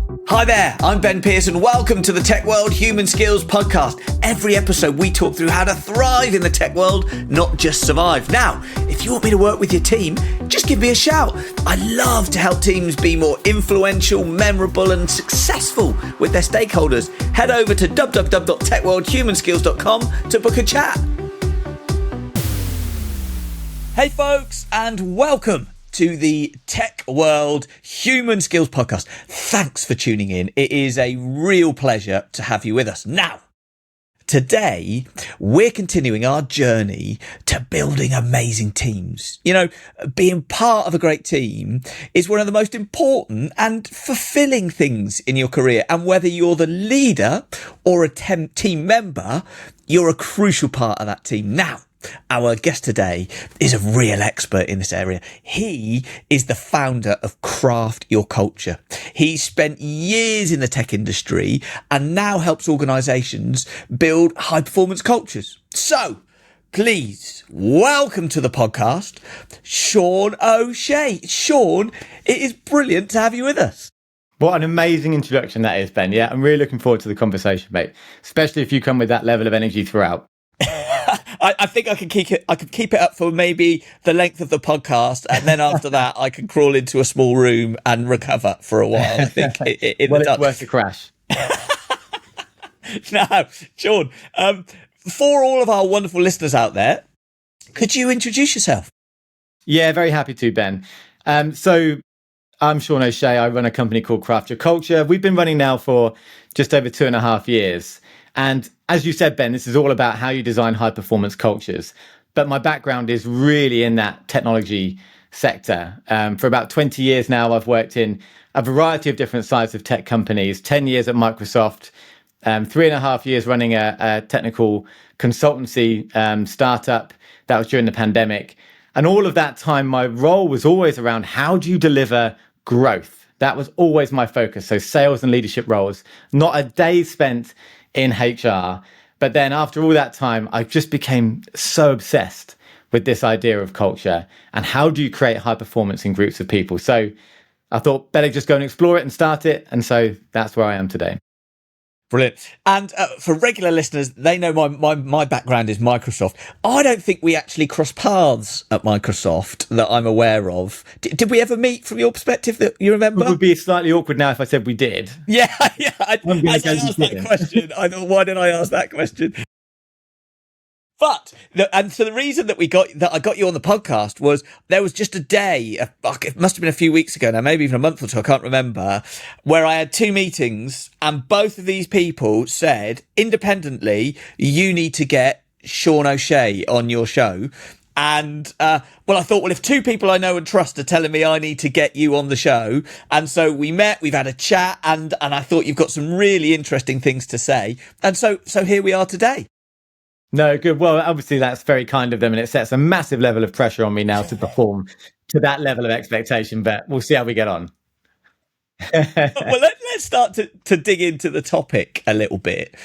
Hi there, I'm Ben Pearson. Welcome to the Tech World Human Skills Podcast. Every episode we talk through how to thrive in the tech world, not just survive. Now, if you want me to work with your team, just give me a shout. I love to help teams be more influential, memorable and successful with their stakeholders. Head over to www.techworldhumanskills.com to book a chat. Hey folks, and welcome to the Tech World Human Skills Podcast. Thanks for tuning in. It is a real pleasure to have you with us. Now, today, we're continuing our journey to building amazing teams. You know, being part of a great team is one of the most important and fulfilling things in your career. And whether you're the leader or a team member, you're a crucial part of that team. Now, our guest today is a real expert in this area. He is the founder of Craft Your Culture. He spent years in the tech industry and now helps organisations build high-performance cultures. So, please welcome to the podcast, Sean O'Shea. Sean, it is brilliant to have you with us. What an amazing introduction that is, Ben. Yeah, I'm really looking forward to the conversation, mate, especially if you come with that level of energy throughout. I think I can keep it up for maybe the length of the podcast, and then after that, I can crawl into a small room and recover for a while. I think it's worth the crash. Now, Sean, for all of our wonderful listeners out there, could you introduce yourself? Yeah, very happy to, Ben. So I'm Sean O'Shea. I run a company called Craft Your Culture. We've been running now for just over 2.5 years. And as you said, Ben, this is all about how you design high performance cultures. But my background is really in that technology sector. For about 20 years now, I've worked in a variety of different sizes of tech companies, 10 years at Microsoft, 3.5 years running a technical consultancy startup. That was during the pandemic. And all of that time, my role was always around how do you deliver growth? That was always my focus. So sales and leadership roles, not a day spent in HR. But then after all that time, I just became so obsessed with this idea of culture and how do you create high performance in groups of people. So I thought better just go and explore it and start it. And so that's where I am today. Brilliant. And for regular listeners, they know my background is Microsoft. I don't think we actually crossed paths at Microsoft that I'm aware of. Did we ever meet from your perspective that you remember? It would be slightly awkward now if I said we did. Yeah. As I asked that question, I thought, why didn't I ask that question? But, and so the reason that I got you on the podcast was there was just a day, it must have been a few weeks ago now, maybe even a month or two, I can't remember, where I had 2 meetings and both of these people said independently, you need to get Sean O'Shea on your show. And, I thought, well, if 2 people I know and trust are telling me I need to get you on the show. And so we met, we've had a chat and I thought you've got some really interesting things to say. And so here we are today. No, good. Well, obviously that's very kind of them and it sets a massive level of pressure on me now to perform to that level of expectation, but we'll see how we get on. Well, let's start to dig into the topic a little bit.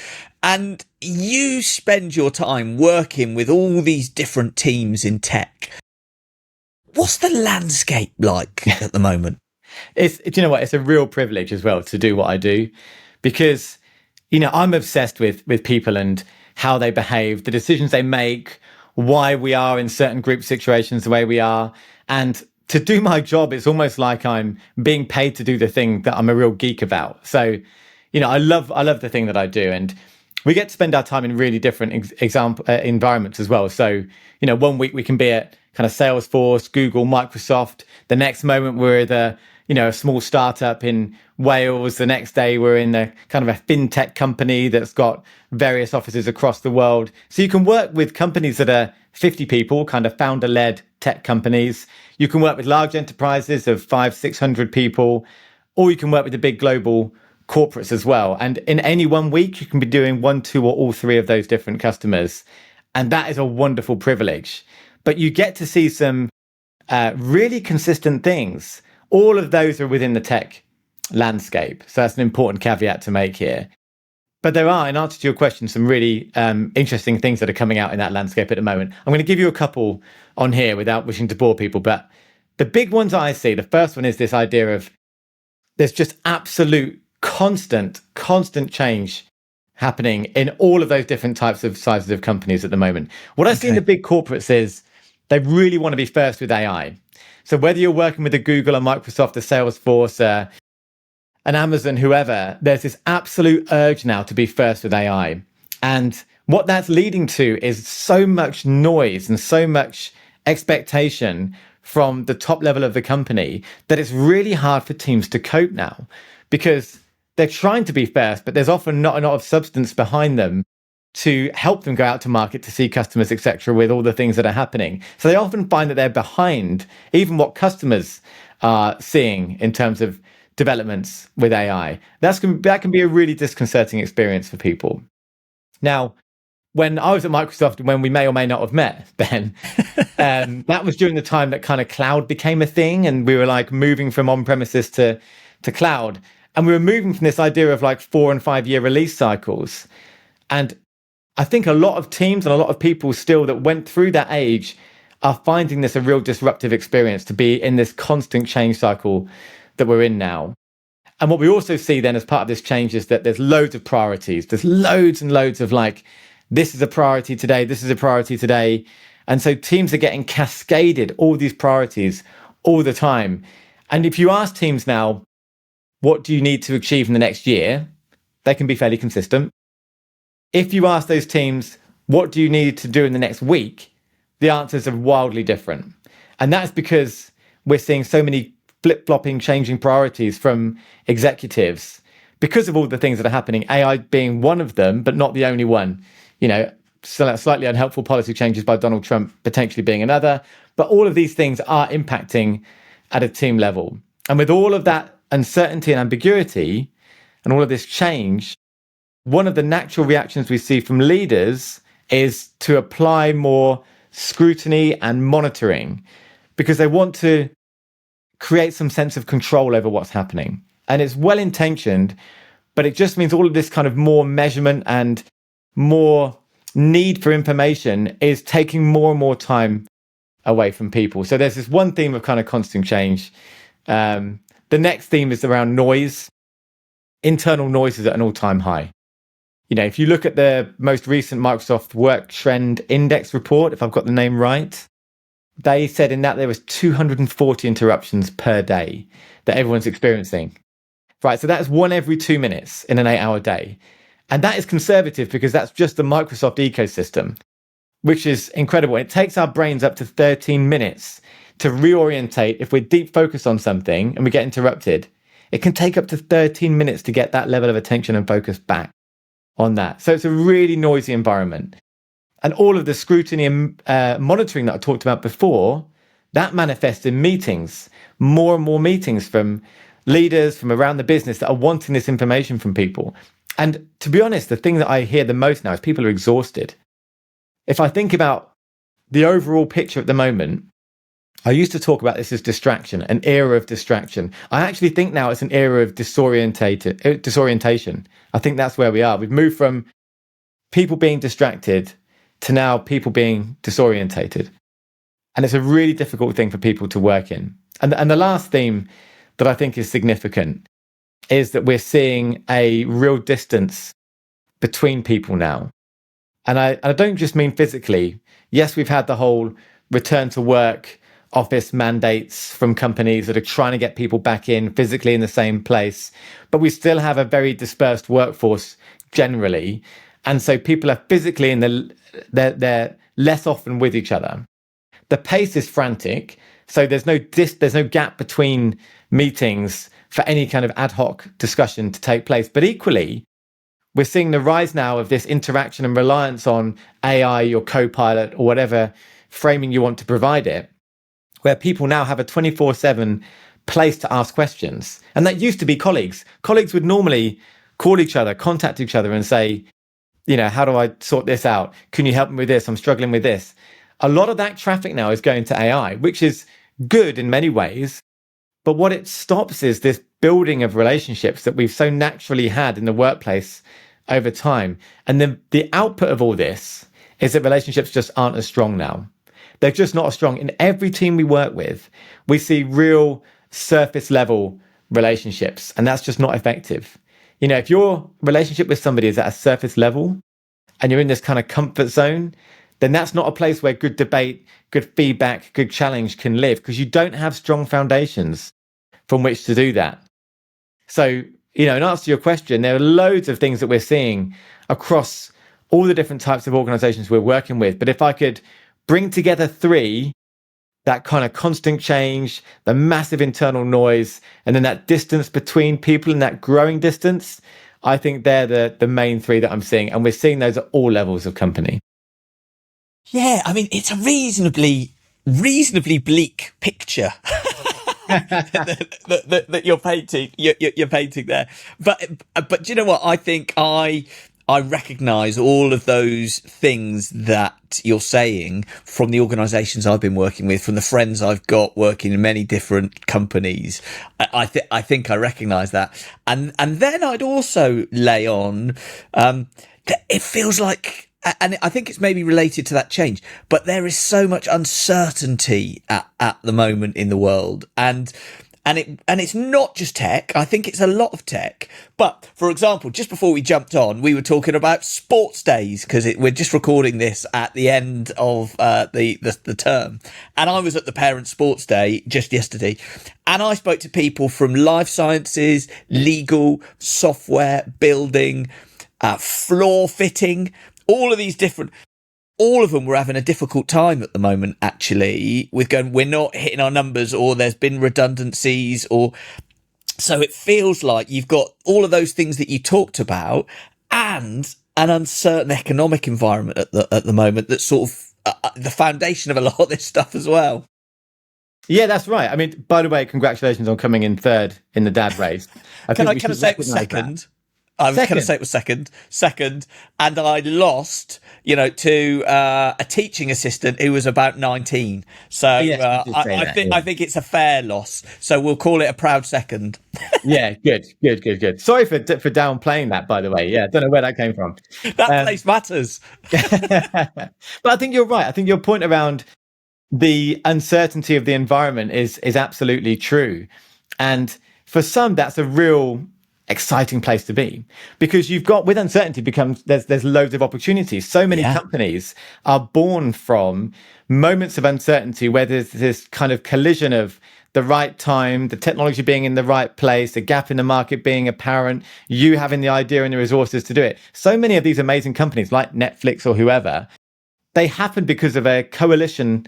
And you spend your time working with all these different teams in tech. What's the landscape like at the moment? Do you know what? It's a real privilege as well to do what I do because, you know, I'm obsessed with people and how they behave, the decisions they make, why we are in certain group situations the way we are. And to do my job, it's almost like I'm being paid to do the thing that I'm a real geek about. So, you know, I love the thing that I do. And we get to spend our time in really different environments as well. So, you know, one week we can be at kind of Salesforce, Google, Microsoft. The next moment we're at a small startup in Wales. The next day we're in a kind of a fintech company that's got various offices across the world. So you can work with companies that are 50 people, kind of founder-led tech companies. You can work with large enterprises of 500-600 people, or you can work with the big global corporates as well. And in any one week, you can be doing 1, 2, or all 3 of those different customers. And that is a wonderful privilege. But you get to see some really consistent things. All of those are within the tech landscape. So that's an important caveat to make here. But there are, in answer to your question, some really interesting things that are coming out in that landscape at the moment. I'm going to give you a couple on here without wishing to bore people. But the big ones I see, the first one is this idea of there's just absolute constant change happening in all of those different types of sizes of companies at the moment. What I see in the big corporates is they really want to be first with AI. So whether you're working with a Google, a Microsoft, a Salesforce, an Amazon, whoever, there's this absolute urge now to be first with AI. And what that's leading to is so much noise and so much expectation from the top level of the company that it's really hard for teams to cope now, because they're trying to be first, but there's often not a lot of substance behind them to help them go out to market to see customers, etc., with all the things that are happening. So they often find that they're behind even what customers are seeing in terms of developments with AI. That can be a really disconcerting experience for people. Now, when I was at Microsoft, when we may or may not have met, Ben, that was during the time that kind of cloud became a thing, and we were like moving from on-premises to cloud. And we were moving from this idea of like 4 and 5 year release cycles. And I think a lot of teams and a lot of people still that went through that age are finding this a real disruptive experience to be in this constant change cycle that we're in now. And what we also see then as part of this change is that there's loads of priorities. There's loads and loads of like, this is a priority today, this is a priority today. And so teams are getting cascaded all these priorities all the time. And if you ask teams now, what do you need to achieve in the next year? They can be fairly consistent. If you ask those teams, what do you need to do in the next week? The answers are wildly different. And that's because we're seeing so many flip-flopping, changing priorities from executives because of all the things that are happening, AI being one of them, but not the only one. You know, slightly unhelpful policy changes by Donald Trump potentially being another. But all of these things are impacting at a team level. And with all of that uncertainty and ambiguity and all of this change, one of the natural reactions we see from leaders is to apply more scrutiny and monitoring because they want to create some sense of control over what's happening. And it's well intentioned, but it just means all of this kind of more measurement and more need for information is taking more and more time away from people. So there's this one theme of kind of constant change. The next theme is around noise. Internal noise is at an all-time high. You know, if you look at the most recent Microsoft Work Trend Index report, if I've got the name right, they said in that there was 240 interruptions per day that everyone's experiencing. Right, so that's 1 every 2 minutes in an 8-hour day. And that is conservative because that's just the Microsoft ecosystem, which is incredible. It takes our brains up to 13 minutes to reorientate. If we're deep focused on something and we get interrupted, it can take up to 13 minutes to get that level of attention and focus back on that. So it's a really noisy environment. And all of the scrutiny and monitoring that I talked about before, that manifests in meetings, more and more meetings from leaders from around the business that are wanting this information from people. And to be honest, the thing that I hear the most now is people are exhausted. If I think about the overall picture at the moment, I used to talk about this as distraction, an era of distraction. I actually think now it's an era of disorientation. I think that's where we are. We've moved from people being distracted to now people being disorientated. And it's a really difficult thing for people to work in. And the last theme that I think is significant is that we're seeing a real distance between people now. And I don't just mean physically. Yes, we've had the whole return to work office mandates from companies that are trying to get people back in physically in the same place, but we still have a very dispersed workforce generally. And so people are physically they're less often with each other. The pace is frantic. So there's no gap between meetings for any kind of ad hoc discussion to take place. But equally, we're seeing the rise now of this interaction and reliance on AI or Copilot or whatever framing you want to provide it, where people now have a 24/7 place to ask questions. And that used to be colleagues. Colleagues would normally call each other, contact each other and say, you know, how do I sort this out? Can you help me with this? I'm struggling with this. A lot of that traffic now is going to AI, which is good in many ways. But what it stops is this building of relationships that we've so naturally had in the workplace over time. And then the output of all this is that relationships just aren't as strong now. They're just not as strong. In every team we work with, we see real surface level relationships, and that's just not effective. if your relationship with somebody is at a surface level and you're in this kind of comfort zone, then that's not a place where good debate, good feedback, good challenge can live, because you don't have strong foundations from which to do that. So, in answer to your question, there are loads of things that we're seeing across all the different types of organizations we're working with. But if I could bring together three, that kind of constant change, the massive internal noise, and then that distance between people and that growing distance, I think they're the main three that I'm seeing. And we're seeing those at all levels of company. Yeah, I mean, it's a reasonably bleak picture that you're painting. You're painting there, but do you know what? I think I recognise all of those things that you're saying from the organisations I've been working with, from the friends I've got working in many different companies. I think I recognise that, and then I'd also lay on that it feels like. And I think it's maybe related to that change, but there is so much uncertainty at the moment in the world. And it's not just tech. I think it's a lot of tech. But for example, just before we jumped on, we were talking about sports days, because we're just recording this at the end of the term. And I was at the parent sports day just yesterday, and I spoke to people from life sciences, legal, software, building, floor fitting, all of them were having a difficult time at the moment, actually, with going, we're not hitting our numbers, or there's been redundancies, so it feels like you've got all of those things that you talked about and an uncertain economic environment at the moment that's sort of the foundation of a lot of this stuff as well. Yeah, that's right. I mean, by the way, congratulations on coming in third in the dad race. Can I say it was second? That. I was going to say it was second, and I lost, to a teaching assistant who was about 19. So yes, I think it's a fair loss. So we'll call it a proud second. Yeah, good. Sorry for downplaying that, by the way. Yeah, I don't know where that came from. That place matters. But I think you're right. I think your point around the uncertainty of the environment is absolutely true, and for some, that's a real exciting place to be, because you've got, with uncertainty becomes there's loads of opportunities. So many companies are born from moments of uncertainty where there's this kind of collision of the right time, the technology being in the right place, the gap in the market being apparent, you having the idea and the resources to do it. So many of these amazing companies like Netflix or whoever, they happen because of a collision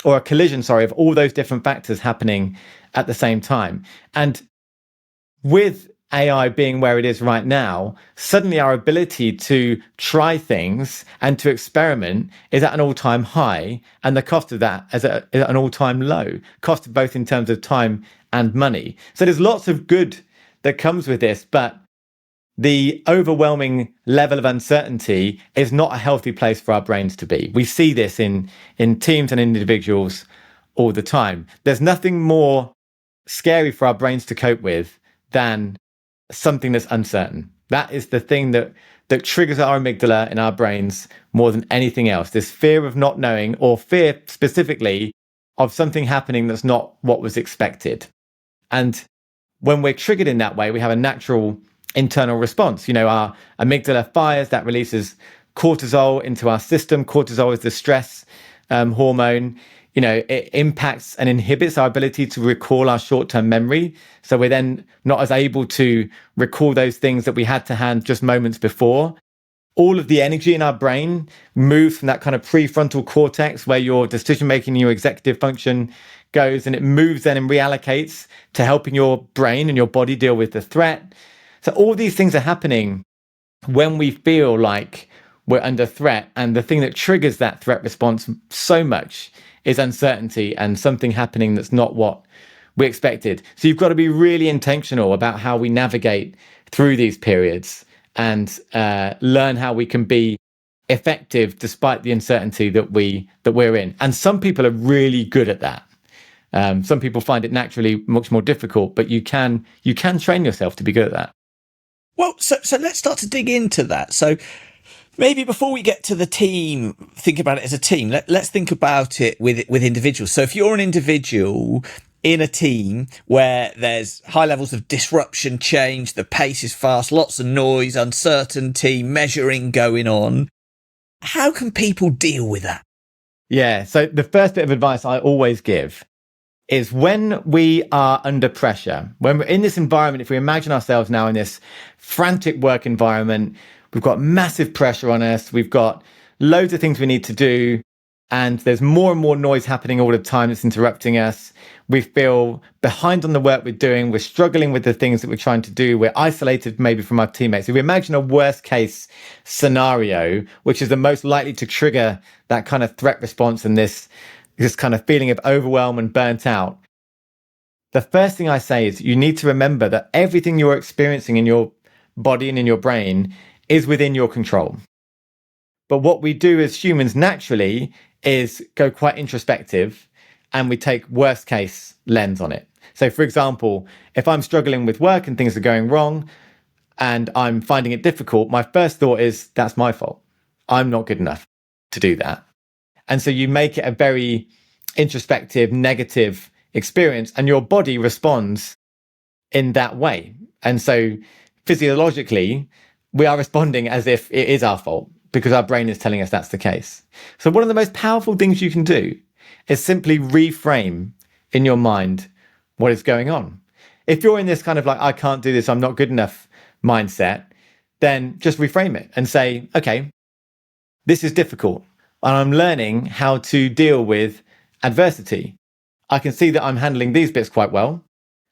of all those different factors happening at the same time. And with AI being where it is right now, suddenly our ability to try things and to experiment is at an all-time high, and the cost of that is at an all-time low, cost both in terms of time and money. So there's lots of good that comes with this, but the overwhelming level of uncertainty is not a healthy place for our brains to be. We see this in teams and individuals all the time. There's nothing more scary for our brains to cope with than something that's uncertain. That is the thing that triggers our amygdala in our brains more than anything else. This fear of not knowing, or fear specifically of something happening that's not what was expected. And when we're triggered in that way, we have a natural internal response. Our amygdala fires, that releases cortisol into our system. Cortisol is the stress hormone. It impacts and inhibits our ability to recall our short-term memory. So we're then not as able to recall those things that we had to hand just moments before. All of the energy in our brain moves from that kind of prefrontal cortex where your decision-making and your executive function goes, and it moves then and reallocates to helping your brain and your body deal with the threat. So all these things are happening when we feel like we're under threat. And the thing that triggers that threat response so much is uncertainty and something happening that's not what we expected. So you've got to be really intentional about how we navigate through these periods and learn how we can be effective despite the uncertainty that we're in. And some people are really good at that. Some people find it naturally much more difficult, but you can train yourself to be good at that. Well, so let's start to dig into that. So maybe before we get to the team, think about it as a team. Let's think about it with individuals. So if you're an individual in a team where there's high levels of disruption, change, the pace is fast, lots of noise, uncertainty, measuring going on. How can people deal with that? Yeah. So the first bit of advice I always give is when we are under pressure, when we're in this environment, if we imagine ourselves now in this frantic work environment, we've got massive pressure on us, we've got loads of things we need to do, and there's more and more noise happening all the time that's interrupting us. We feel behind on the work we're doing, we're struggling with the things that we're trying to do, we're isolated maybe from our teammates. If we imagine a worst case scenario, which is the most likely to trigger that kind of threat response and this kind of feeling of overwhelm and burnt out, the first thing I say is you need to remember that everything you're experiencing in your body and in your brain is within your control. But what we do as humans naturally is go quite introspective and we take worst case lens on it. So for example, if I'm struggling with work and things are going wrong and I'm finding it difficult, my first thought is that's my fault. I'm not good enough to do that. And so you make it a very introspective, negative experience, and your body responds in that way. And so physiologically, we are responding as if it is our fault because our brain is telling us that's the case. So one of the most powerful things you can do is simply reframe in your mind what is going on. If you're in this kind of like, I can't do this, I'm not good enough mindset, then just reframe it and say, okay, this is difficult. And I'm learning how to deal with adversity. I can see that I'm handling these bits quite well,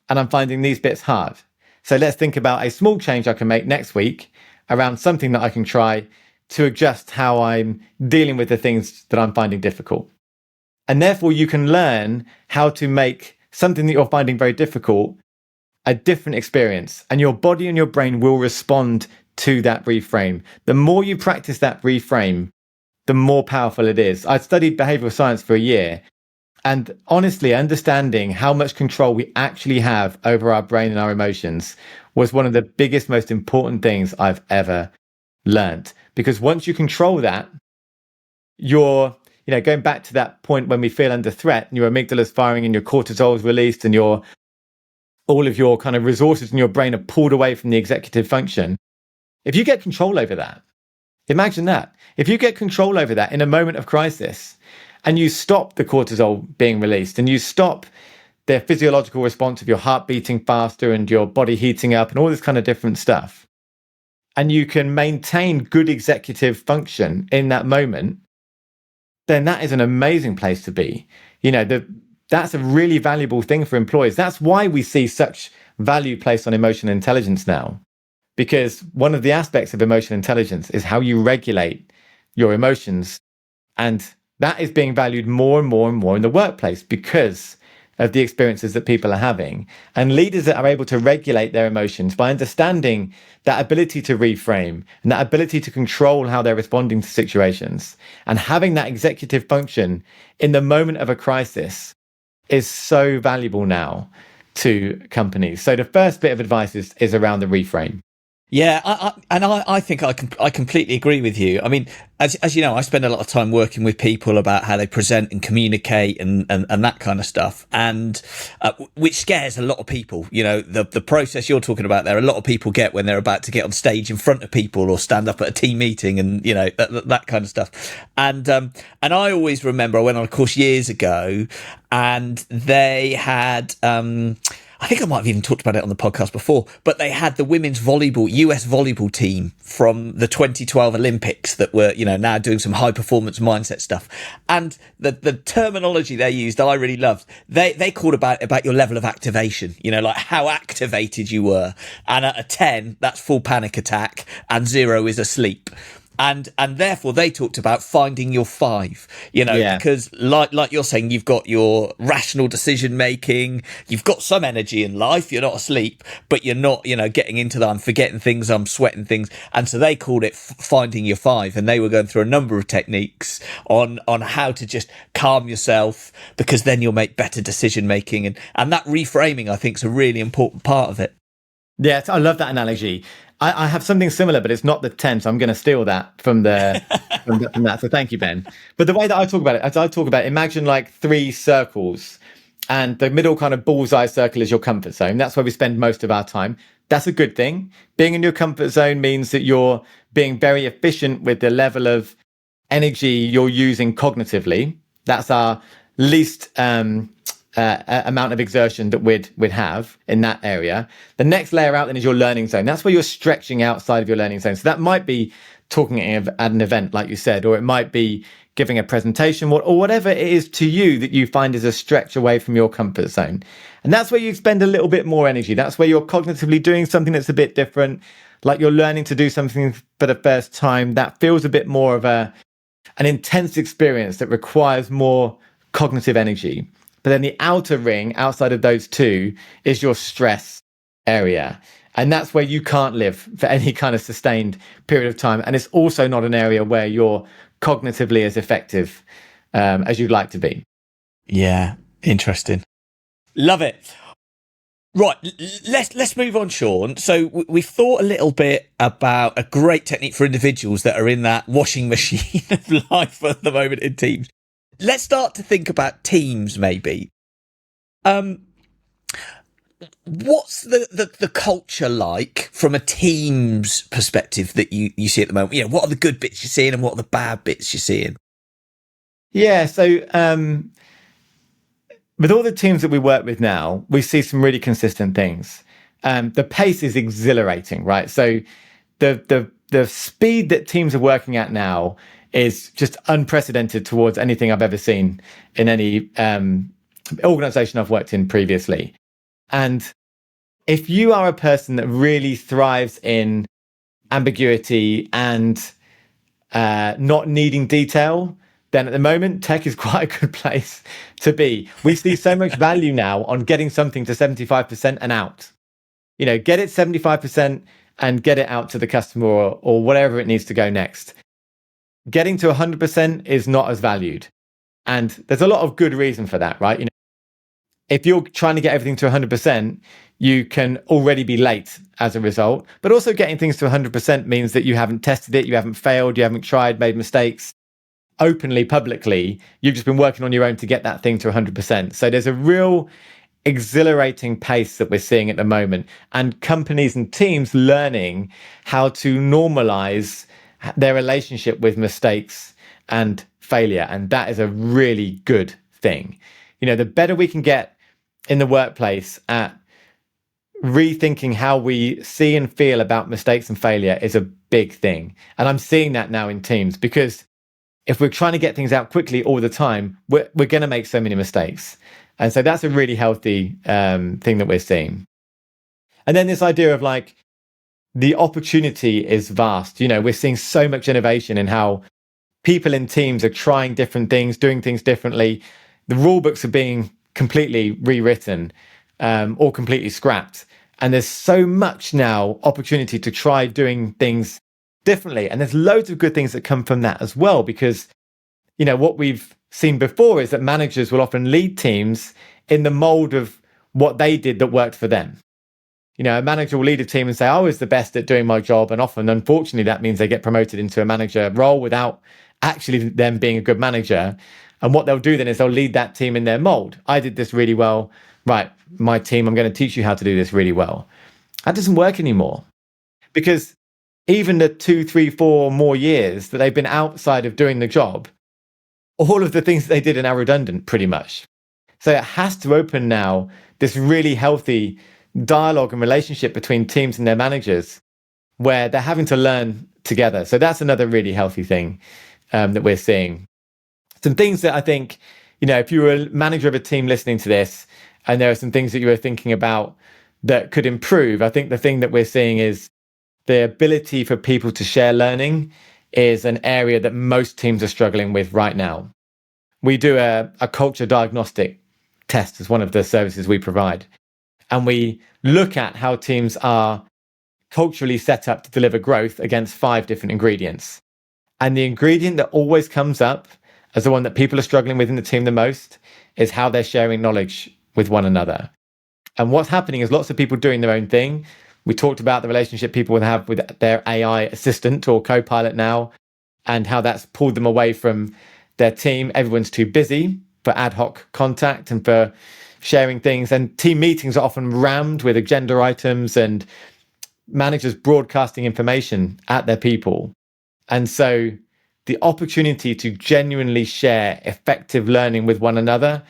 and I'm finding these bits hard. So let's think about a small change I can make next week around something that I can try to adjust how I'm dealing with the things that I'm finding difficult. And therefore, you can learn how to make something that you're finding very difficult a different experience, and your body and your brain will respond to that reframe. The more you practice that reframe, the more powerful it is. I studied behavioral science for a year, and honestly, understanding how much control we actually have over our brain and our emotions was one of the biggest, most important things I've ever learned. Because once you control that, you're, going back to that point when we feel under threat and your amygdala's firing and your cortisol is released and all of your kind of resources in your brain are pulled away from the executive function. If you get control over that, imagine that. If you get control over that in a moment of crisis and you stop the cortisol being released and you stop the physiological response of your heart beating faster and your body heating up and all this kind of different stuff, and you can maintain good executive function in that moment, then that is an amazing place to be. That's a really valuable thing for employees. That's why we see such value placed on emotional intelligence now. Because one of the aspects of emotional intelligence is how you regulate your emotions. And that is being valued more and more and more in the workplace because of the experiences that people are having. And leaders that are able to regulate their emotions by understanding that ability to reframe and that ability to control how they're responding to situations and having that executive function in the moment of a crisis is so valuable now to companies. So the first bit of advice is around the reframe. Yeah, I think I completely agree with you. I mean, as you know, I spend a lot of time working with people about how they present and communicate and that kind of stuff, and which scares a lot of people. The process you're talking about there, a lot of people get when they're about to get on stage in front of people or stand up at a team meeting, and that kind of stuff. And I always remember I went on a course years ago, and they had. I think I might have even talked about it on the podcast before, but they had the women's US volleyball team from the 2012 Olympics that were, now doing some high performance mindset stuff. And the terminology they used, I really loved. They called about your level of activation, like how activated you were. And at a 10, that's full panic attack, and 0 is asleep. And therefore they talked about finding your 5, because like you're saying, you've got your rational decision making, you've got some energy in life, you're not asleep, but you're not, getting into that, I'm forgetting things, I'm sweating things. And so they called it finding your 5. And they were going through a number of techniques on how to just calm yourself, because then you'll make better decision making. And that reframing, I think, is a really important part of it. Yeah, I love that analogy. I have something similar, but it's not the 10, so I'm going to steal that from that. So thank you, Ben. But the way that I talk about it, imagine like 3 circles, And the middle kind of bullseye circle is your comfort zone. That's where we spend most of our time. That's a good thing. Being in your comfort zone means that you're being very efficient with the level of energy you're using cognitively. That's our least amount of exertion that we'd have in that area. The next layer out then is your learning zone. That's where you're stretching outside of your learning zone. So that might be talking at an event, like you said, or it might be giving a presentation, or whatever it is to you that you find is a stretch away from your comfort zone. And that's where you spend a little bit more energy. That's where you're cognitively doing something that's a bit different, like you're learning to do something for the first time. That feels a bit more of an intense experience that requires more cognitive energy. But then the outer ring, outside of those two, is your stress area. And that's where you can't live for any kind of sustained period of time. And it's also not an area where you're cognitively as effective as you'd like to be. Yeah, interesting. Love it. Right, let's move on, Sean. So we've thought a little bit about a great technique for individuals that are in that washing machine of life at the moment in teams. Let's start to think about teams, maybe. What's the culture like from a team's perspective that you see at the moment? You know, what are the good bits you're seeing and what are the bad bits you're seeing? Yeah, so with all the teams that we work with now, we see some really consistent things. The pace is exhilarating, right? So the speed that teams are working at now is just unprecedented towards anything I've ever seen in any organization I've worked in previously. And if you are a person that really thrives in ambiguity and not needing detail, then at the moment, tech is quite a good place to be. We see so much value now on getting something to 75% and out. You know, get it 75% and get it out to the customer or whatever it needs to go next. Getting to 100% is not as valued. And there's a lot of good reason for that, right? You know, if you're trying to get everything to 100%, you can already be late as a result. But also getting things to 100% means that you haven't tested it, you haven't failed, you haven't tried, made mistakes openly, publicly. You've just been working on your own to get that thing to 100%. So there's a real exhilarating pace that we're seeing at the moment, and companies and teams learning how to normalize their relationship with mistakes and failure. And that is a really good thing. You know, the better we can get in the workplace at rethinking how we see and feel about mistakes and failure is a big thing. And I'm seeing that now in teams, because if we're trying to get things out quickly all the time, we're going to make so many mistakes. And so that's a really healthy thing that we're seeing. And then this idea of like, the opportunity is vast. You know, we're seeing so much innovation in how people in teams are trying different things, doing things differently. The rule books are being completely rewritten or completely scrapped. And there's so much now opportunity to try doing things differently. And there's loads of good things that come from that as well, because, you know, what we've seen before is that managers will often lead teams in the mold of what they did that worked for them. You know, a manager will lead a team and say, I was the best at doing my job. And often, unfortunately, that means they get promoted into a manager role without actually them being a good manager. And what they'll do then is they'll lead that team in their mold. I did this really well. Right, my team, I'm going to teach you how to do this really well. That doesn't work anymore, because even the 2, 3, 4 more years that they've been outside of doing the job, all of the things they did are now redundant pretty much. So it has to open now this really healthy dialogue and relationship between teams and their managers, where they're having to learn together. So that's another really healthy thing that we're seeing. Some things that I think, you know, if you were a manager of a team listening to this, and there are some things that you were thinking about that could improve, I think the thing that we're seeing is the ability for people to share learning is an area that most teams are struggling with right now. We do a culture diagnostic test as one of the services we provide. And we look at how teams are culturally set up to deliver growth against 5 different ingredients. And the ingredient that always comes up as the one that people are struggling with in the team the most is how they're sharing knowledge with one another. And what's happening is lots of people doing their own thing. We talked about the relationship people would have with their AI assistant or co-pilot now, and how that's pulled them away from their team. Everyone's too busy for ad hoc contact and for, sharing things. And team meetings are often rammed with agenda items and managers broadcasting information at their people. And so the opportunity to genuinely share effective learning with one another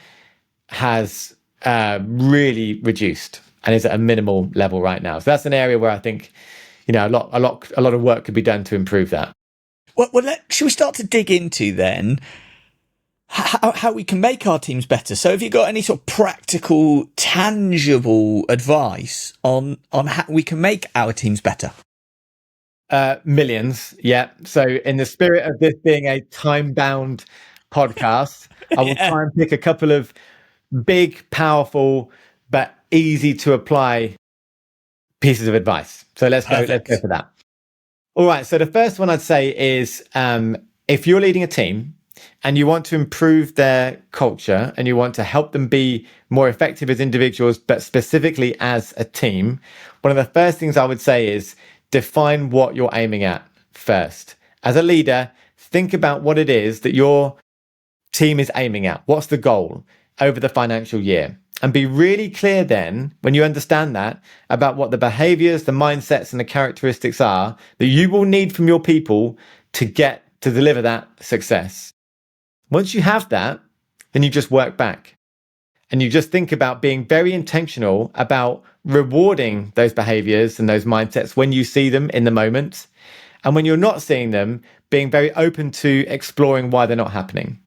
has really reduced and is at a minimal level right now. So that's an area where I think, a lot of work could be done to improve that. Well, should we start to dig into then how we can make our teams better? So have you got any sort of practical, tangible advice on how we can make our teams better? Millions, yeah. So in the spirit of this being a time-bound podcast, I will try and pick a couple of big, powerful, but easy to apply pieces of advice. So let's go for that. All right. So the first one I'd say is if you're leading a team and you want to improve their culture and you want to help them be more effective as individuals, but specifically as a team, one of the first things I would say is define what you're aiming at first. As a leader, think about what it is that your team is aiming at. What's the goal over the financial year? And be really clear then, when you understand that, about what the behaviors, the mindsets, and the characteristics are that you will need from your people to deliver that success. Once you have that, then you just work back. And you just think about being very intentional about rewarding those behaviors and those mindsets when you see them in the moment. And when you're not seeing them, being very open to exploring why they're not happening.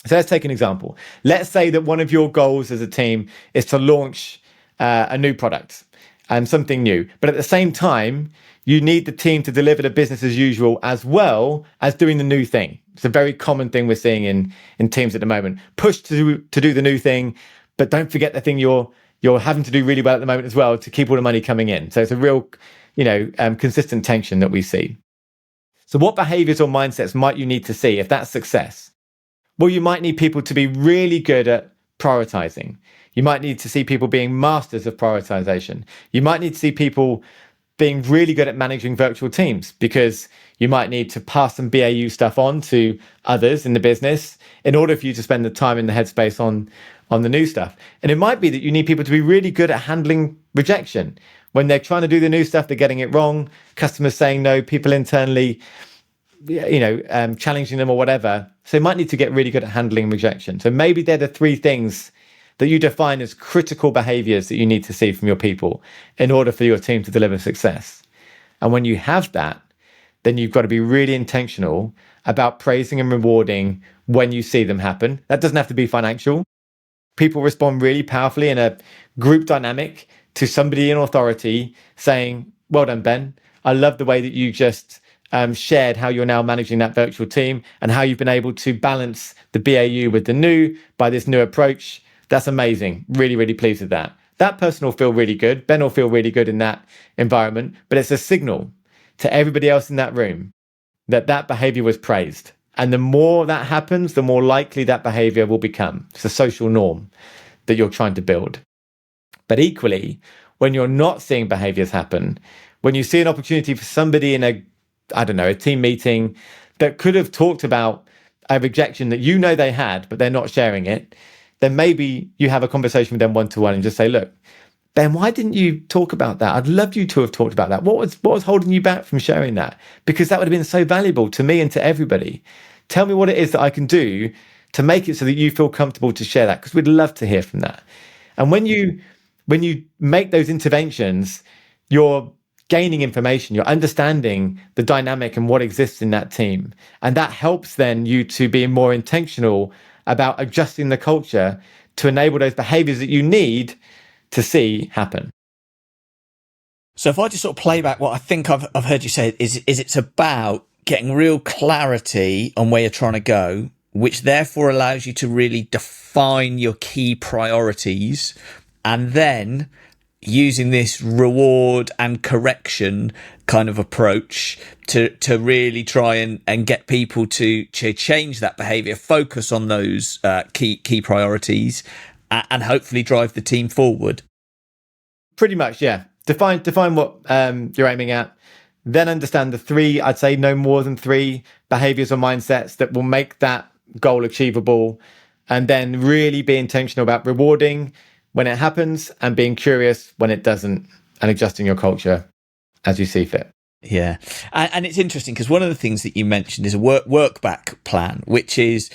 So let's take an example. Let's say that one of your goals as a team is to launch a new product and something new. But at the same time, you need the team to deliver the business as usual as well as doing the new thing. It's a very common thing we're seeing in teams at the moment. Push to do the new thing, but don't forget the thing you're having to do really well at the moment as well to keep all the money coming in. So it's a real, consistent tension that we see. So what behaviors or mindsets might you need to see if that's success? Well, you might need people to be really good at prioritizing. You might need to see people being masters of prioritization. You might need to see people being really good at managing virtual teams, because you might need to pass some BAU stuff on to others in the business in order for you to spend the time in the headspace on the new stuff. And it might be that you need people to be really good at handling rejection. When they're trying to do the new stuff, they're getting it wrong, customers saying no, people internally, challenging them or whatever. So they might need to get really good at handling rejection. So maybe they're the three things that you define as critical behaviors that you need to see from your people in order for your team to deliver success. And when you have that, then you've got to be really intentional about praising and rewarding when you see them happen. That doesn't have to be financial. People respond really powerfully in a group dynamic to somebody in authority saying, well done, Ben. I love the way that you just shared how you're now managing that virtual team and how you've been able to balance the BAU with the new by this new approach. That's amazing. Really, really pleased with that. That person will feel really good. Ben will feel really good in that environment, but it's a signal to everybody else in that room that behavior was praised. And the more that happens, the more likely that behavior will become. It's a social norm that you're trying to build. But equally, when you're not seeing behaviors happen, when you see an opportunity for somebody in a team meeting that could have talked about a rejection that they had, but they're not sharing it, then maybe you have a conversation with them one-to-one and just say, look, Ben, why didn't you talk about that? I'd love you to have talked about that. What was holding you back from sharing that? Because that would have been so valuable to me and to everybody. Tell me what it is that I can do to make it so that you feel comfortable to share that, because we'd love to hear from that. And when you make those interventions, you're gaining information, you're understanding the dynamic and what exists in that team. And that helps then you to be more intentional about adjusting the culture to enable those behaviors that you need to see happen. So if I just sort of play back what I think I've heard you say is it's about getting real clarity on where you're trying to go, which therefore allows you to really define your key priorities, and then using this reward and correction kind of approach to really try and get people to change that behavior, focus on those key priorities, and hopefully drive the team forward. Pretty much, yeah. Define what you're aiming at, then understand the three, I'd say no more than three behaviors or mindsets that will make that goal achievable, and then really be intentional about rewarding when it happens and being curious when it doesn't, and adjusting your culture as you see fit. Yeah. And it's interesting because one of the things that you mentioned is a work back plan, which is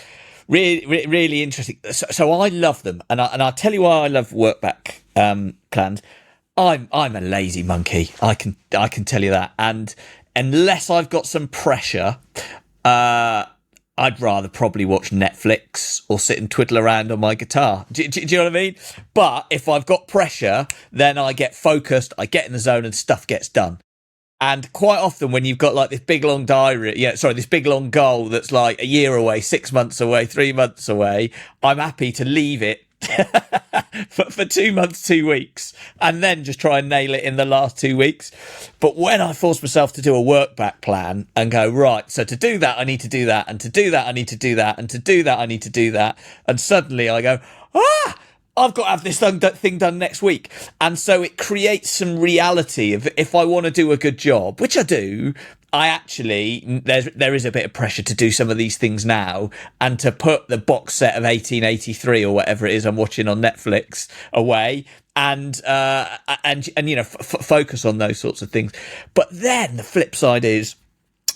really interesting. So I love them. And I'll tell you why I love work back plans. I'm a lazy monkey. I can tell you that. And unless I've got some pressure, I'd rather probably watch Netflix or sit and twiddle around on my guitar. Do you know what I mean? But if I've got pressure, then I get focused, I get in the zone and stuff gets done. And quite often when you've got like this big long this big long goal that's like a year away, 6 months away, 3 months away, I'm happy to leave it for 2 months, 2 weeks, and then just try and nail it in the last 2 weeks. But when I force myself to do a work back plan and go, right, so to do that, I need to do that, and to do that, I need to do that, and to do that, I need to do that. And suddenly I go, I've got to have this thing done next week. And so it creates some reality of, if I want to do a good job, which I do, there is a bit of pressure to do some of these things now, and to put the box set of 1883 or whatever it is I'm watching on Netflix away, and focus on those sorts of things. But then the flip side is,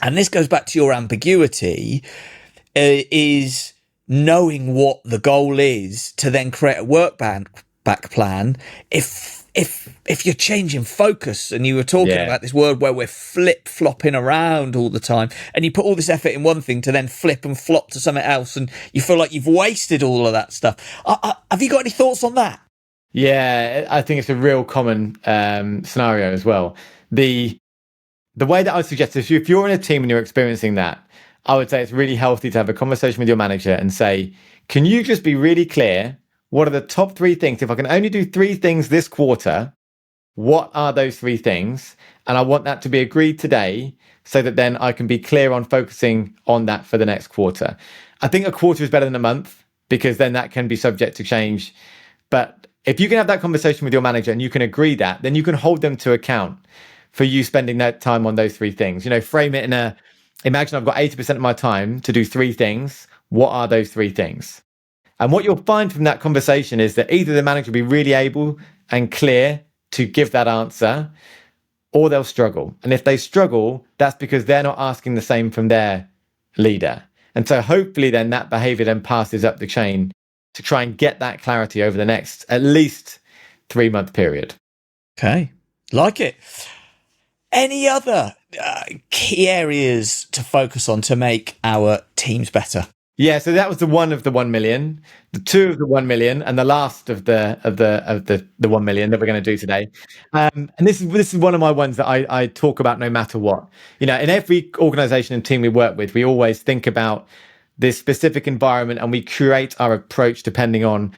and this goes back to your ambiguity, is knowing what the goal is to then create a work back plan. If you're changing focus, and you were talking about this word where we're flip-flopping around all the time, and you put all this effort in one thing to then flip and flop to something else, and you feel like you've wasted all of that stuff. Have you got any thoughts on that? Yeah, I think it's a real common scenario as well. The way that I would suggest is, if you're in a team and you're experiencing that, I would say it's really healthy to have a conversation with your manager and say, can you just be really clear? What are the top 3 things? If I can only do 3 things this quarter, what are those 3 things? And I want that to be agreed today, so that then I can be clear on focusing on that for the next quarter. I think a quarter is better than a month, because then that can be subject to change. But if you can have that conversation with your manager and you can agree that, then you can hold them to account for you spending that time on those 3 things. Frame it in imagine I've got 80% of my time to do 3 things. What are those 3 things? And what you'll find from that conversation is that either the manager will be really able and clear to give that answer, or they'll struggle. And if they struggle, that's because they're not asking the same from their leader. And so hopefully then that behavior then passes up the chain to try and get that clarity over the next at least 3-month period. Okay, like it. Any other key areas to focus on to make our teams better? Yeah, so that was the 1 of the 1 million, the 2 of the 1 million, and the last of the 1 million that we're going to do today. And this is one of my ones that I talk about no matter what. In every organization and team we work with, we always think about this specific environment, and we curate our approach depending on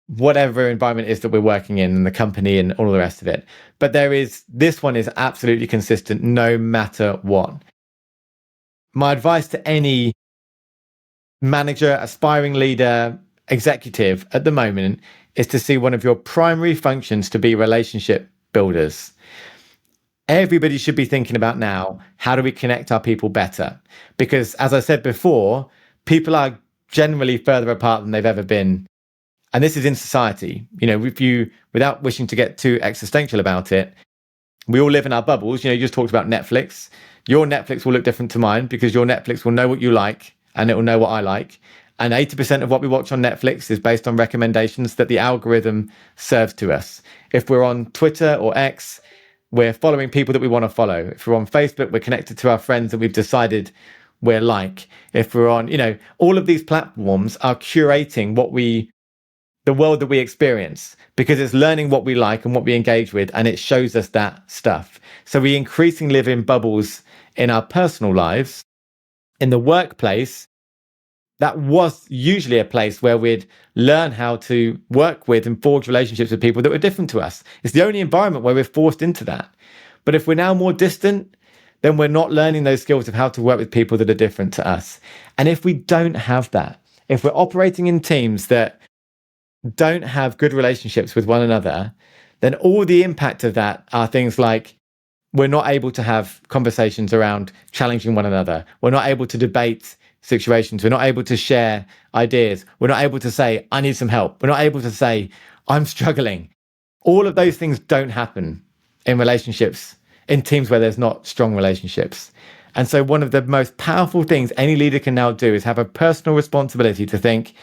whatever environment it is that we're working in, and the company and all the rest of it. But this one is absolutely consistent no matter what. My advice to any manager, aspiring leader, executive at the moment is to see one of your primary functions to be relationship builders. Everybody should be thinking about now, how do we connect our people better? Because as I said before, people are generally further apart than they've ever been. And this is in society. Without wishing to get too existential about it, we all live in our bubbles. You just talked about Netflix. Your Netflix will look different to mine, because your Netflix will know what you like and it will know what I like. And 80% of what we watch on Netflix is based on recommendations that the algorithm serves to us. If we're on Twitter or X, we're following people that we want to follow. If we're on Facebook, we're connected to our friends that we've decided we're like. If we're on, all of these platforms are curating the world that we experience, because it's learning what we like and what we engage with, and it shows us that stuff. So we increasingly live in bubbles in our personal lives. In the workplace, that was usually a place where we'd learn how to work with and forge relationships with people that were different to us. It's the only environment where we're forced into that. But if we're now more distant, then we're not learning those skills of how to work with people that are different to us. And if we don't have that, if we're operating in teams that don't have good relationships with one another, then all the impact of that are things like we're not able to have conversations around challenging one another. We're not able to debate situations. We're not able to share ideas. We're not able to say, I need some help. We're not able to say, I'm struggling. All of those things don't happen in relationships, in teams where there's not strong relationships. And so one of the most powerful things any leader can now do is have a personal responsibility to think,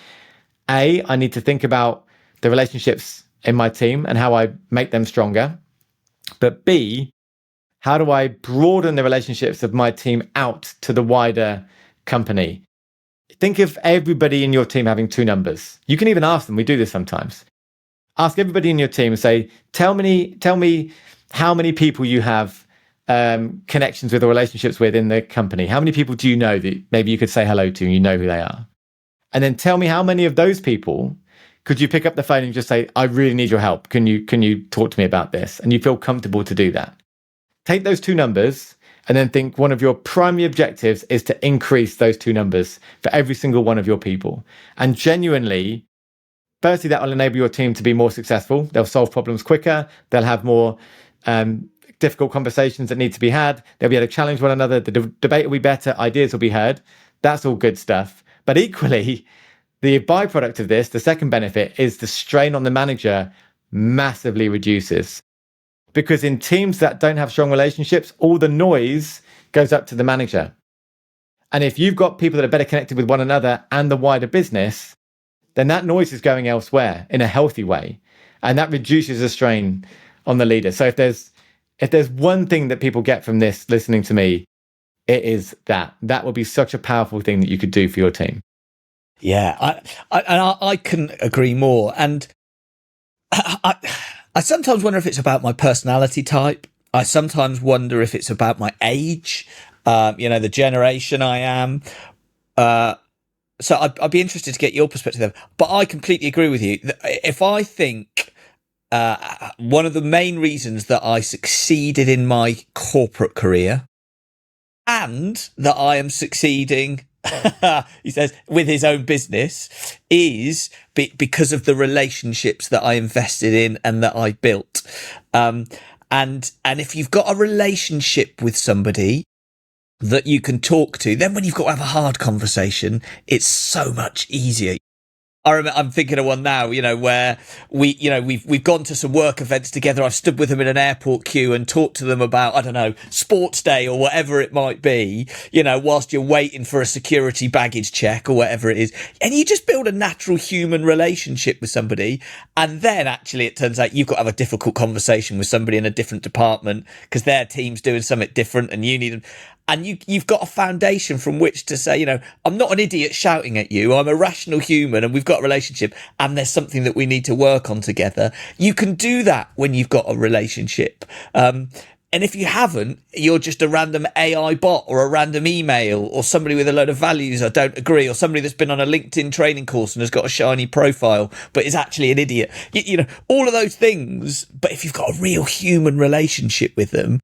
A, I need to think about the relationships in my team and how I make them stronger. But B, how do I broaden the relationships of my team out to the wider company? Think of everybody in your team having two numbers. You can even ask them. We do this sometimes. Ask everybody in your team and say, tell me how many people you have connections with or relationships with in the company. How many people do you know that maybe you could say hello to and you know who they are? And then tell me how many of those people could you pick up the phone and just say, I really need your help. Can you talk to me about this? And you feel comfortable to do that. Take those two numbers and then think one of your primary objectives is to increase those two numbers for every single one of your people. And genuinely, firstly, that will enable your team to be more successful. They'll solve problems quicker. They'll have more difficult conversations that need to be had. They'll be able to challenge one another. The debate will be better. Ideas will be heard. That's all good stuff. But equally, the byproduct of this, the second benefit, is the strain on the manager massively reduces. Because in teams that don't have strong relationships, all the noise goes up to the manager. And if you've got people that are better connected with one another and the wider business, then that noise is going elsewhere in a healthy way. And that reduces the strain on the leader. So if there's one thing that people get from this listening to me, it is that. That would be such a powerful thing that you could do for your team. Yeah, I couldn't agree more. And I sometimes wonder if it's about my personality type. I sometimes wonder if it's about my age, the generation I am. So I'd be interested to get your perspective there. But I completely agree with you. If I think one of the main reasons that I succeeded in my corporate career and that I am succeeding, he says, with his own business is because of the relationships that I invested in and that I built. And if you've got a relationship with somebody that you can talk to, then when you've got to have a hard conversation, it's so much easier. I'm thinking of one now, where we've gone to some work events together. I've stood with them in an airport queue and talked to them about, I don't know, sports day or whatever it might be, whilst you're waiting for a security baggage check or whatever it is. And you just build a natural human relationship with somebody. And then actually it turns out you've got to have a difficult conversation with somebody in a different department because their team's doing something different and you need them. And you've got a foundation from which to say, I'm not an idiot shouting at you. I'm a rational human and we've got a relationship and there's something that we need to work on together. You can do that when you've got a relationship. And if you haven't, you're just a random AI bot or a random email or somebody with a load of values I don't agree, or somebody that's been on a LinkedIn training course and has got a shiny profile but is actually an idiot. All of those things. But if you've got a real human relationship with them,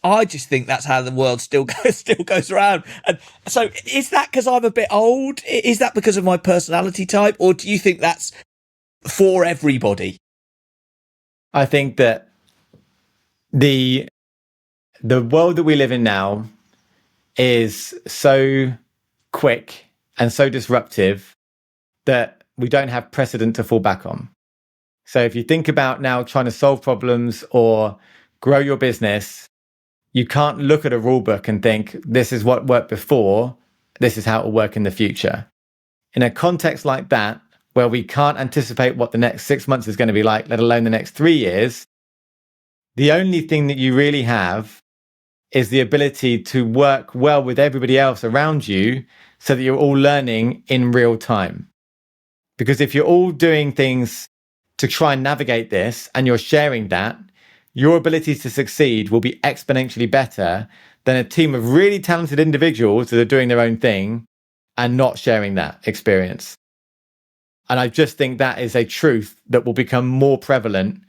I just think that's how the world still goes around. And so is that because I'm a bit old? Is that because of my personality type? Or do you think that's for everybody? I think that the world that we live in now is so quick and so disruptive that we don't have precedent to fall back on. So if you think about now trying to solve problems or grow your business, you can't look at a rule book and think, this is what worked before, this is how it will work in the future. In a context like that, where we can't anticipate what the next 6 months is going to be like, let alone the next 3 years, the only thing that you really have is the ability to work well with everybody else around you so that you're all learning in real time. Because if you're all doing things to try and navigate this and you're sharing that, your ability to succeed will be exponentially better than a team of really talented individuals that are doing their own thing and not sharing that experience. And I just think that is a truth that will become more prevalent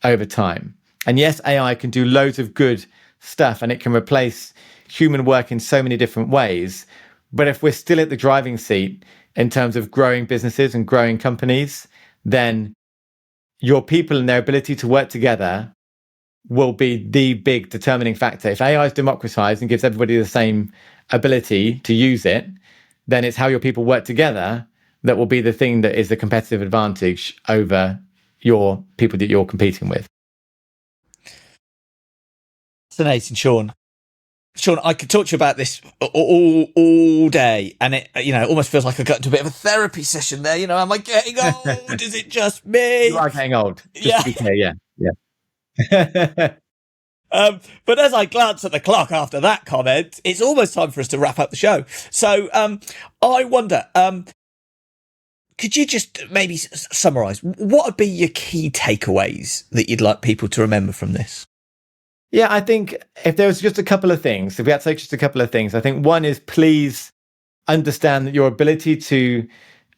over time. And yes, AI can do loads of good stuff and it can replace human work in so many different ways. But if we're still at the driving seat in terms of growing businesses and growing companies, then your people and their ability to work together will be the big determining factor. If AI is democratized and gives everybody the same ability to use it, then it's how your people work together that will be the thing that is the competitive advantage over your people that you're competing with. Fascinating, Sean. Sean, I could talk to you about this all day, and it almost feels like I got into a bit of a therapy session there. Am I getting old? Is it just me? You are getting old. Just to be clear, yeah. But as I glance at the clock after that comment, it's almost time for us to wrap up the show. So I wonder, could you just maybe summarise what would be your key takeaways that you'd like people to remember from this? Yeah, I think if there was just a couple of things, if we had to take just a couple of things, I think one is please understand that your ability to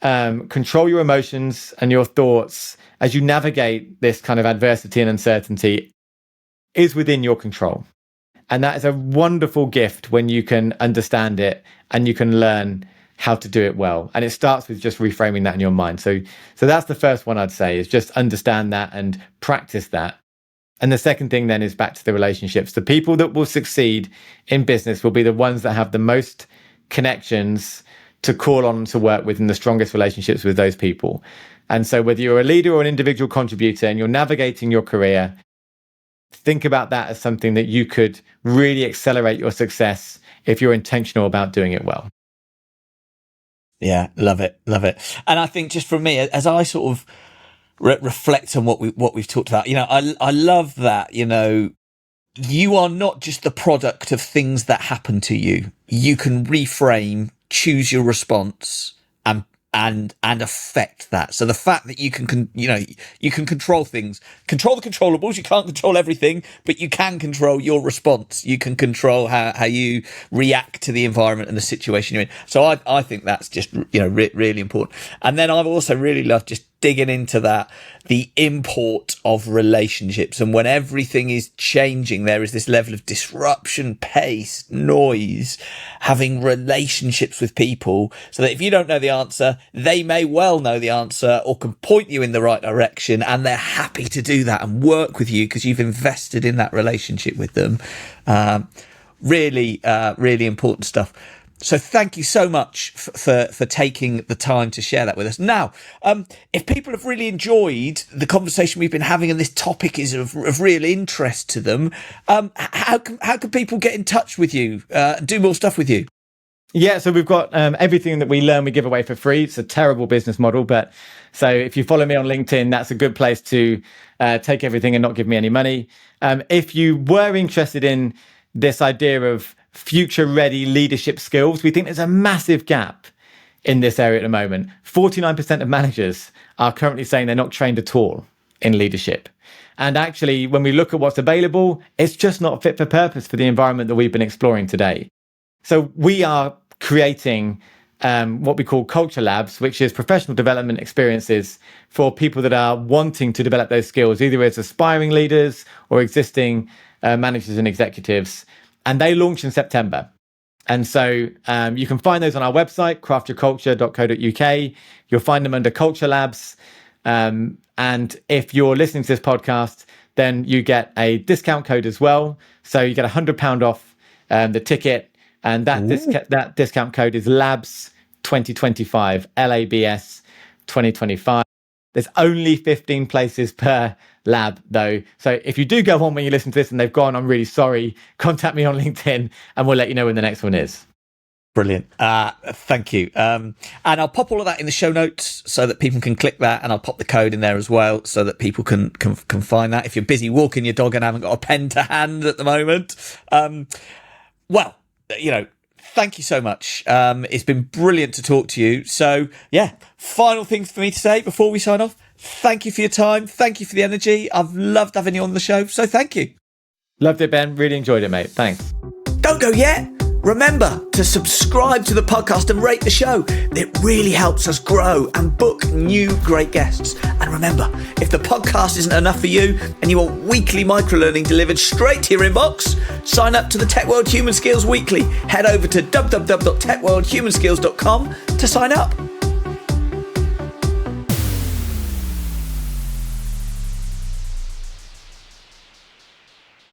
control your emotions and your thoughts as you navigate this kind of adversity and uncertainty is within your control. And that is a wonderful gift when you can understand it and you can learn how to do it well. And it starts with just reframing that in your mind. So that's the first one I'd say, is just understand that and practice that. And the second thing then is back to the relationships. The people that will succeed in business will be the ones that have the most connections to call on to work with and the strongest relationships with those people. And so whether you're a leader or an individual contributor and you're navigating your career, think about that as something that you could really accelerate your success if you're intentional about doing it well. Yeah, love it. And I think just for me, as I sort of reflect on what we've talked about, I love that, you are not just the product of things that happen to you. You can reframe, choose your response, and affect that. So the fact that you can you can control things, control the controllables. You can't control everything, but you can control your response. You can control how you react to the environment and the situation you're in. So I think that's just really important. And then I've also really loved just digging into that, the import of relationships. And when everything is changing, there is this level of disruption, pace, noise, having relationships with people so that if you don't know the answer, they may well know the answer or can point you in the right direction. And they're happy to do that and work with you because you've invested in that relationship with them. Really important stuff. So thank you so much for taking the time to share that with us. Now, if people have really enjoyed the conversation we've been having and this topic is of real interest to them, how can people get in touch with you, do more stuff with you? Yeah, so we've got everything that we learn, we give away for free. It's a terrible business model, but so if you follow me on LinkedIn, that's a good place to take everything and not give me any money. If you were interested in this idea of future-ready leadership skills, we think there's a massive gap in this area at the moment. 49% of managers are currently saying they're not trained at all in leadership. And actually, when we look at what's available, it's just not fit for purpose for the environment that we've been exploring today. So we are creating what we call culture labs, which is professional development experiences for people that are wanting to develop those skills, either as aspiring leaders or existing managers and executives. And they launch in September. And so you can find those on our website, craftyourculture.co.uk. You'll find them under Culture Labs. And if you're listening to this podcast, then you get a discount code as well. So you get £100 off the ticket. And that discount code is LABS 2025, LABS 2025. There's only 15 places per lab, though. So if you do go on when you listen to this and they've gone, I'm really sorry. Contact me on LinkedIn and we'll let you know when the next one is. Brilliant. Thank you. And I'll pop all of that in the show notes so that people can click that, and I'll pop the code in there as well so that people can find that if you're busy walking your dog and haven't got a pen to hand at the moment. Thank you so much. It's been brilliant to talk to you. So, yeah, final thing for me to say before we sign off. Thank you for your time. Thank you for the energy. I've loved having you on the show. So thank you. Loved it, Ben. Really enjoyed it, mate. Thanks. Don't go yet. Remember to subscribe to the podcast and rate the show. It really helps us grow and book new great guests. And remember, if the podcast isn't enough for you and you want weekly microlearning delivered straight to your inbox, sign up to the Tech World Human Skills Weekly. Head over to www.techworldhumanskills.com to sign up.